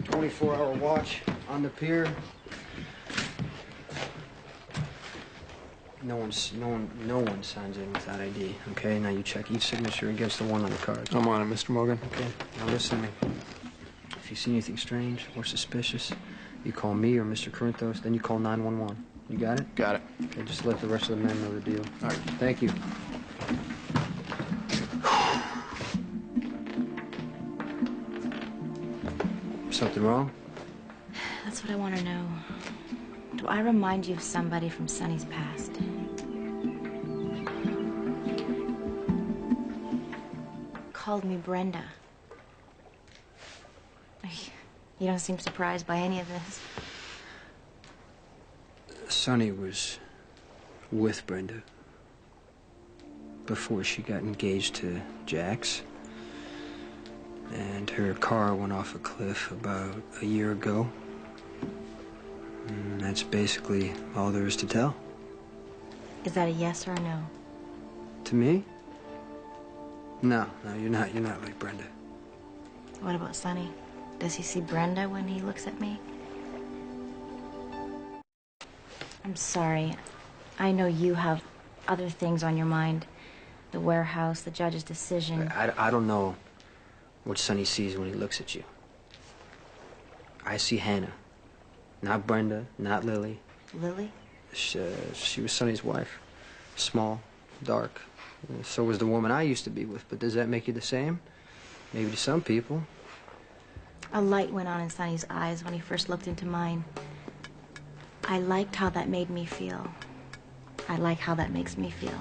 24-hour watch on the pier. No one signs in without ID, okay? Now you check each signature against the one on the card. I'm on it, Mr. Morgan. Okay, now listen to me. If you see anything strange or suspicious, you call me or Mr. Corinthos, then you call 911. You got it? Got it. Okay, just let the rest of the men know the deal. All right. Thank you. Something wrong? That's what I want to know. Do I remind you of somebody from Sonny's past? Called me Brenda. You don't seem surprised by any of this. Sonny was with Brenda before she got engaged to Jax. And her car went off a cliff about a year ago. And that's basically all there is to tell. Is that a yes or a no? To me? No, you're not like Brenda. What about Sonny? Does he see Brenda when he looks at me? I'm sorry. I know you have other things on your mind. The warehouse, the judge's decision. I don't know what Sonny sees when he looks at you. I see Hannah. Not Brenda, not Lily. Lily? She was Sonny's wife. Small, dark. So was the woman I used to be with. But does that make you the same? Maybe to some people. A light went on in Sonny's eyes when he first looked into mine. I liked how that made me feel. I like how that makes me feel.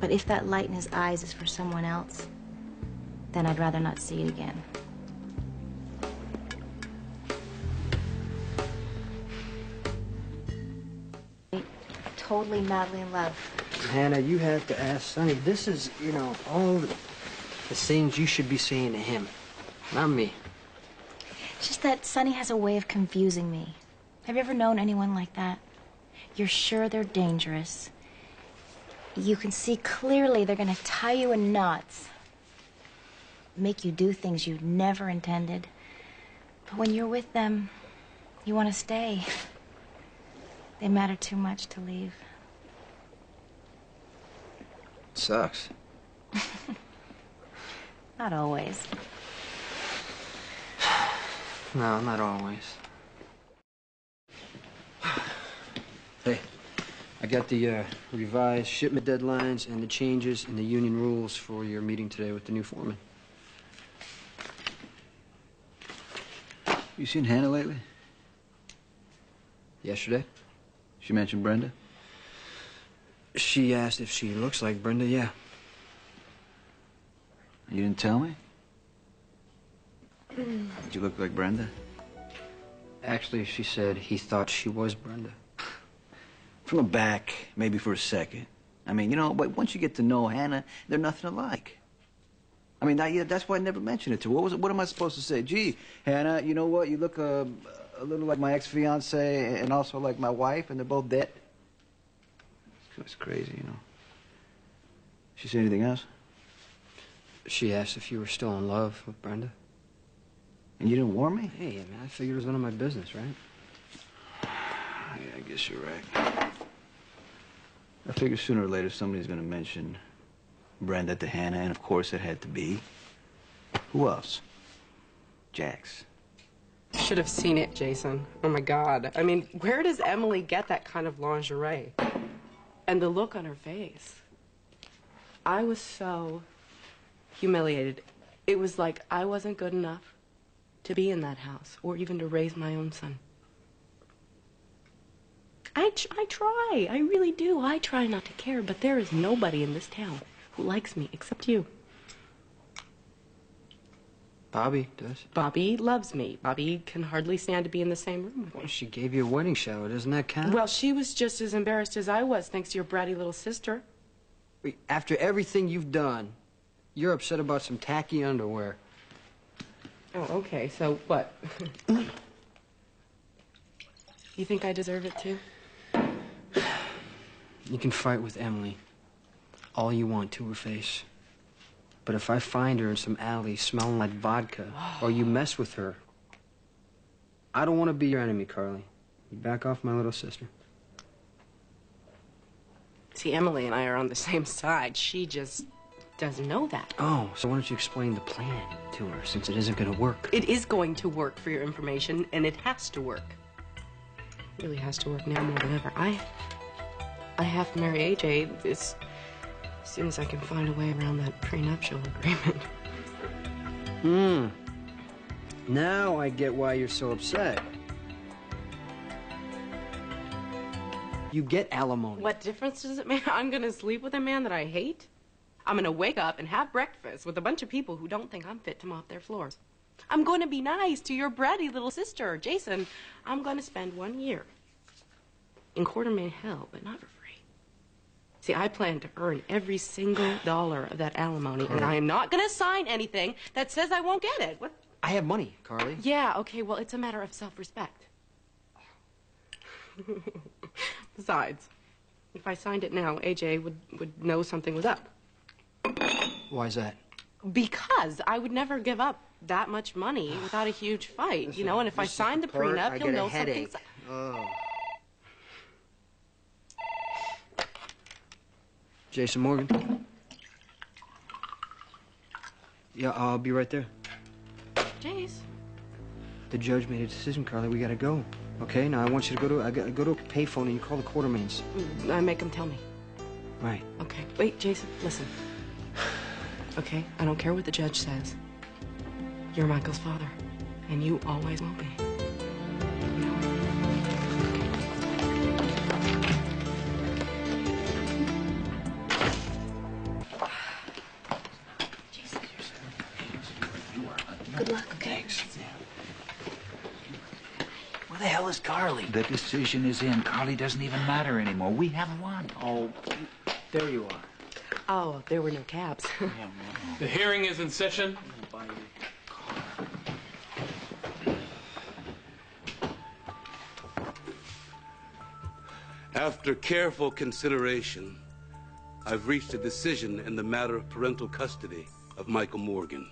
But if that light in his eyes is for someone else, then I'd rather not see it again. Totally madly in love. Hannah, you have to ask Sonny. This is, all the things you should be saying to him, not me. It's just that Sonny has a way of confusing me. Have you ever known anyone like that? You're sure they're dangerous. You can see clearly they're gonna tie you in knots. Make you do things you never intended. But when you're with them, you want to stay. They matter too much to leave. Sucks. Not always. No, not always. Hey, I got the revised shipment deadlines and the changes in the union rules for your meeting today with the new foreman. You seen Hannah lately? Yesterday? She mentioned Brenda? She asked if she looks like Brenda, yeah. You didn't tell me? Did you look like Brenda? Actually, she said he thought she was Brenda. From the back, maybe for a second. I mean, but once you get to know Hannah, they're nothing alike. I mean, that's why I never mentioned it to her. What am I supposed to say? Gee, Hannah, you know what? You look a little like my ex-fiancée and also like my wife, and they're both dead. It's crazy, She say anything else? She asked if you were still in love with Brenda. And you didn't warn me? Hey, man, I figured it was none of my business, right? Yeah, I guess you're right. I figure sooner or later somebody's gonna mention Brenda to Hannah, and of course it had to be... Who else? Jax. Should have seen it, Jason. Oh, my God. I mean, where does Emily get that kind of lingerie? And the look on her face. I was so humiliated. It was like I wasn't good enough to be in that house or even to raise my own son. I try. I really do. I try not to care, but there is nobody in this town who likes me except you. Bobby does. Bobby loves me. Bobby can hardly stand to be in the same room with me. Well, she gave you a wedding shower. Doesn't that count? Well, she was just as embarrassed as I was, thanks to your bratty little sister. Wait, after everything you've done, you're upset about some tacky underwear. Oh, okay. So what? You think I deserve it, too? You can fight with Emily all you want to her face. But if I find her in some alley smelling like vodka, or you mess with her, I don't want to be your enemy, Carly. You back off my little sister. See, Emily and I are on the same side. She just doesn't know that. Oh, so why don't you explain the plan to her, since it isn't going to work? It is going to work, for your information, and it has to work. It really has to work now more than ever. I have to marry AJ as soon as I can find a way around that prenuptial agreement. Now I get why you're so upset. You get alimony. What difference does it make? I'm gonna sleep with a man that I hate? I'm gonna wake up and have breakfast with a bunch of people who don't think I'm fit to mop their floors. I'm going to be nice to your bratty little sister, Jason. I'm going to spend 1 year in Quartermain hell, but not for free. See, I plan to earn every single dollar of that alimony, and I am not going to sign anything that says I won't get it. What? I have money, Carly. Yeah, okay, well, it's a matter of self-respect. Besides, if I signed it now, AJ would know something was up. Why is that? Because I would never give up that much money without a huge fight, you know, and if I signed the prenup, he'll know something's... Oh. Jason Morgan? Yeah, I'll be right there. Jace. The judge made a decision, Carly. We gotta go. Okay, now I want you to go to a payphone and you call the Quartermains. I make him tell me. Right. Okay. Wait, Jason, listen. Okay, I don't care what the judge says. You're Michael's father, and you always will be. Jason. Good luck. Thanks. Where the hell is Carly? The decision is in. Carly doesn't even matter anymore. We have won. Oh, there you are. Oh, there were no cabs. The hearing is in session. After careful consideration, I've reached a decision in the matter of parental custody of Michael Morgan.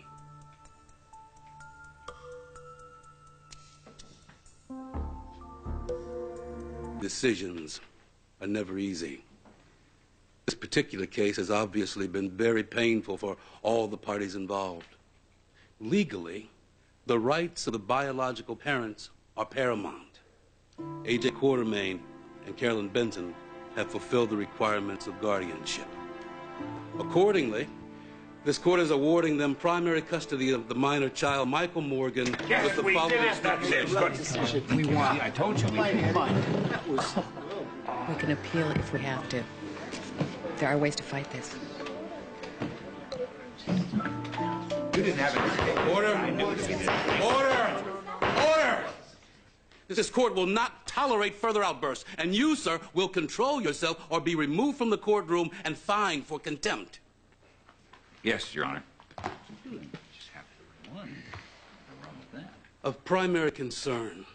Decisions are never easy. This particular case has obviously been very painful for all the parties involved. Legally, the rights of the biological parents are paramount. A.J. Quartermain and Carolyn Benton have fulfilled the requirements of guardianship. Accordingly, this court is awarding them primary custody of the minor child, Michael Morgan, with the following stipulation. We won. I told you we did. We can appeal if we have to. There are ways to fight this. You didn't have it. Order! Order! Order! This court will not tolerate further outbursts, and you, sir, will control yourself or be removed from the courtroom and fined for contempt. Yes, Your Honor. Just happened to win. Nothing wrong with that. Of primary concern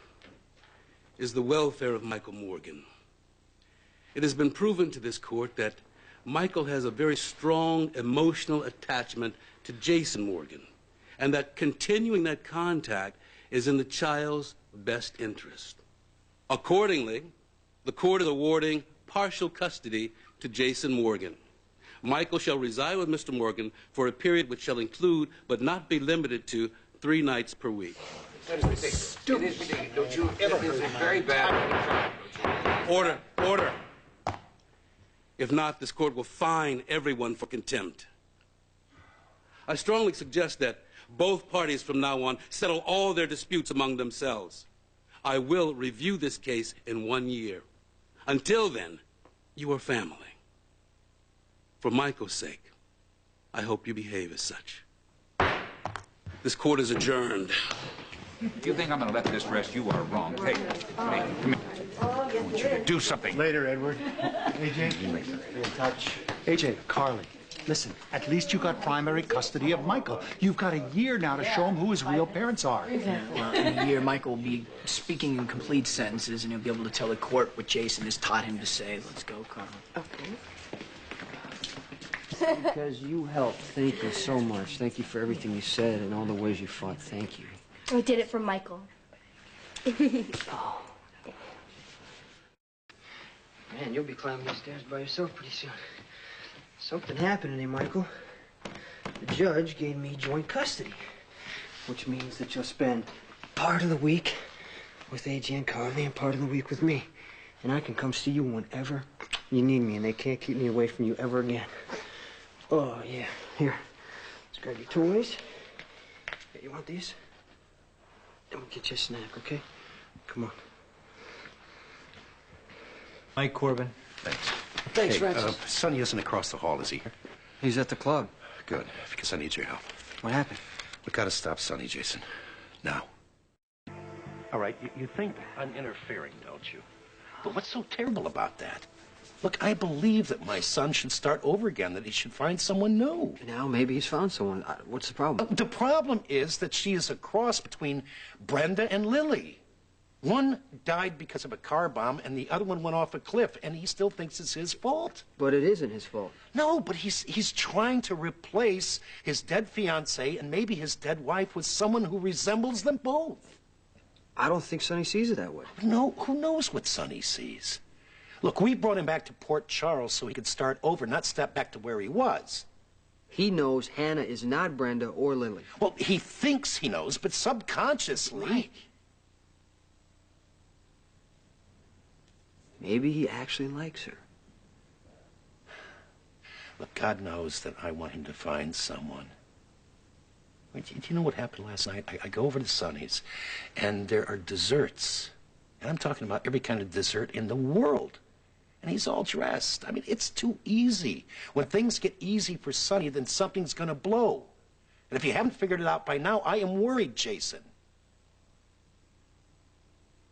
is the welfare of Michael Morgan. It has been proven to this court that Michael has a very strong emotional attachment to Jason Morgan, and that continuing that contact is in the child's best interest. Accordingly, the court is awarding partial custody to Jason Morgan. Michael shall reside with Mr. Morgan for a period which shall include, but not be limited to, 3 nights per week. That is ridiculous. It is ridiculous. Don't you ever... It is very bad. Order! Order! If not, this court will fine everyone for contempt. I strongly suggest that both parties from now on settle all their disputes among themselves. I will review this case in 1 year. Until then, you are family. For Michael's sake, I hope you behave as such. This court is adjourned. If you think I'm going to let this rest, you are wrong. Hey, come here. I want you to do something. Later, Edward. AJ, be in touch. AJ, Carly, listen, at least you got primary custody of Michael. You've got a year now to show him who his real parents are. Well, in a year, Michael will be speaking in complete sentences, and he'll be able to tell the court what Jason has taught him to say. Let's go, Carl. Okay. Because you helped. Thank you so much. Thank you for everything you said and all the ways you fought. Thank you. We did it for Michael. Oh. Man, you'll be climbing these stairs by yourself pretty soon. Something happened today, Michael. The judge gave me joint custody, which means that you'll spend part of the week with AJ and Carly and part of the week with me. And I can come see you whenever you need me, and they can't keep me away from you ever again. Oh, yeah. Here. Let's grab your toys. Hey, you want these? Then we'll get you a snack, okay? Come on. Mike Corbin. Thanks. Thanks, hey, Francis. Sonny isn't across the hall, is he? He's at the club. Good, because I need your help. What happened? We gotta stop Sonny, Jason. Now. All right, you think I'm interfering, don't you? But what's so terrible about that? Look, I believe that my son should start over again, that he should find someone new. Now, maybe he's found someone. What's the problem? The problem is that she is a cross between Brenda and Lily. One died because of a car bomb, and the other one went off a cliff, and he still thinks it's his fault. But it isn't his fault. No, but he's trying to replace his dead fiancée and maybe his dead wife with someone who resembles them both. I don't think Sonny sees it that way. No, who knows what Sonny sees? Look, we brought him back to Port Charles so he could start over, not step back to where he was. He knows Hannah is not Brenda or Lily. Well, he thinks he knows, but subconsciously... Right. Maybe he actually likes her. Look, God knows that I want him to find someone. Do you know what happened last night? I go over to Sonny's, and there are desserts. And I'm talking about every kind of dessert in the world. And he's all dressed. I mean, it's too easy. When things get easy for Sonny, then something's going to blow. And if you haven't figured it out by now, I am worried, Jason.